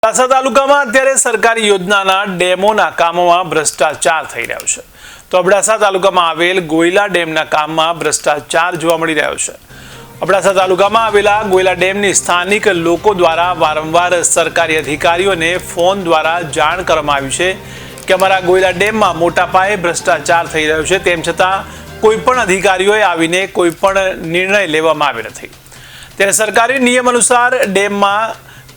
અબડાસા તાલુકામાં અત્યારે સરકારી યોજનાના ડેમોના કામોમાં ભ્રષ્ટાચાર થઈ રહ્યો છે. તો અબડાસા તાલુકામાં આવેલ ગોયલા ડેમના કામમાં ભ્રષ્ટાચાર જોવા મળી રહ્યો છે. અબડાસા તાલુકામાં આવેલા ગોયલા ડેમની સ્થાનિક લોકો દ્વારા વારંવાર સરકારી અધિકારીઓને ફોન દ્વારા જાણ કરવામાં આવી છે કે અમારા ગોયલા ડેમમાં મોટા પાયે ભ્રષ્ટાચાર થઈ રહ્યો છે. તેમ છતાં કોઈ પણ અધિકારીઓએ આવીને કોઈ પણ નિર્ણય લેવામાં આવ્યો નથી. ત્યારે સરકારી નિયમ અનુસાર ડેમમાં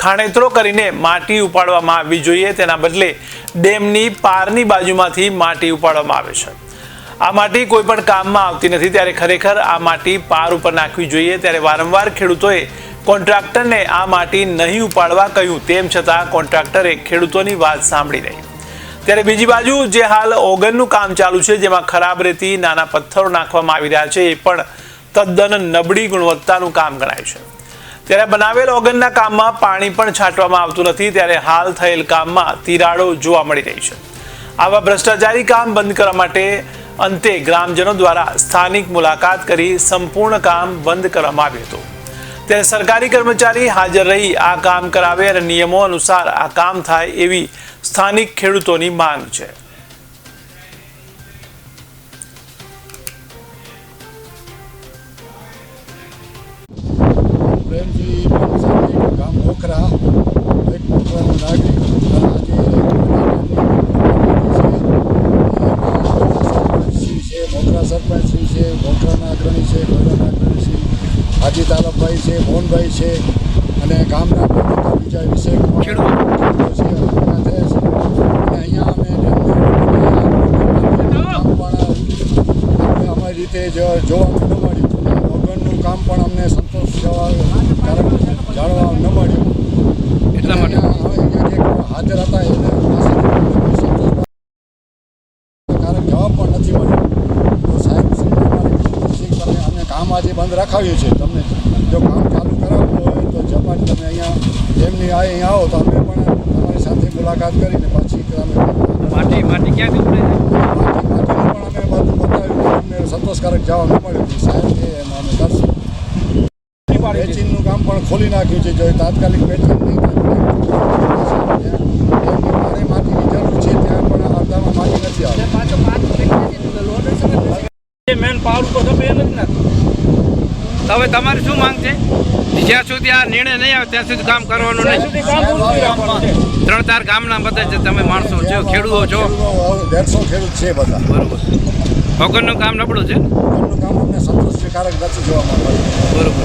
ખાણેતરો કરીને માટી ઉપાડવામાં આવવી જોઈએ, તેના બદલે ડેમની પારની બાજુમાંથી માટી ઉપાડવામાં આવે છે. આ માટી કોઈ પણ કામમાં આવતી નથી. ત્યારે ખરેખર આ માટી પાર ઉપર નાખવી જોઈએ. ત્યારે વારંવાર ખેડૂતોએ કોન્ટ્રાક્ટરને આ માટી નહીં ઉપાડવા કહ્યું, તેમ છતાં કોન્ટ્રાક્ટરે ખેડૂતોની વાત સાંભળી નહીં. ત્યારે બીજી બાજુ જે હાલ ઓગનનું કામ ચાલુ છે, જેમાં ખરાબ રેતી, નાના પથ્થરો નાખવામાં આવી રહ્યા છે, એ પણ તદ્દન નબળી ગુણવત્તાનું કામ ગણાય છે. ત્યારે બનાવેલ ઓગનના કામમાં પાણી પણ છાંટવામાં આવતું નથી. ત્યારે હાલ થયેલ કામમાં તિરાડો જોવા મળી રહી છે. આવા ભ્રષ્ટાચારી કામ બંધ કરવા માટે અંતે ગ્રામજનો દ્વારા સ્થાનિક મુલાકાત કરી સંપૂર્ણ કામ બંધ કરવામાં આવ્યું હતું. ત્યારે સરકારી કર્મચારી હાજર રહી આ કામ કરાવે અને નિયમો અનુસાર આ કામ થાય એવી સ્થાનિક ખેડૂતોની માંગ છે. ગામ મોખરા એક મોખરાનો નાગરિક છે, મોખરા સરપંચ શ્રી છે, મોખરાના અગ્રણી છે, ગોયલાના અગ્રણી શ્રી હાજી તાલબભાઈ છે, મોહનભાઈ છે અને ગામના બીજા વિષય ખેડૂતો છે થયા છે. અને અહીંયા અમે અમારી રીતે જોવાનું ન મળ્યું. ઓગનનું કામ પણ અમને સંતોષકારક જાણવા ન મળ્યું. એટલા માટે અહીંયા જે હાજર હતા એને સંતોષકારક જવાબ પણ નથી મળ્યો. તો સાહેબ તમે અમે કામ આજે બંધ રાખાવ્યું છે. તમને જો કામ ચાલુ કરાવવું હોય તો જપાન તમે અહીંયા એમની અહીંયા આવો તો અમે પણ તમારી સાથે મુલાકાત કરીને પાછી અમે માટી ક્યાંથી ઉડે માટીનું પણ અમે બધું બતાવ્યું. અમને સંતોષકારક જવાબ ન મળ્યો. સાહેબ છે એમાં અમે કરશું. પેચિંગનું કામ પણ ખોલી નાખ્યું છે. જો તાત્કાલિક પેચિંગ નહીં થાય, એમની માટીની જરૂર છે ત્યાં પણ અડધામાં માટી નથી આવતી. મેન પાવર તો તમે એ નથી નાખતું. હવે તમારી શું માંગ છે? જ્યાં સુધી આ નિર્ણય નહીં આવે ત્યાં સુધી કામ કરવાનું નહીં. 3-4 ગામના બધા છે, તમે માણસો છો, ખેડૂતો છો, 150 ખેડૂત છે બધા. બરોબર. વગરનું કામ નબળું છે. વગરનું કામ અમને સંતોષકારક નથી જોવા મળતું. બરોબર.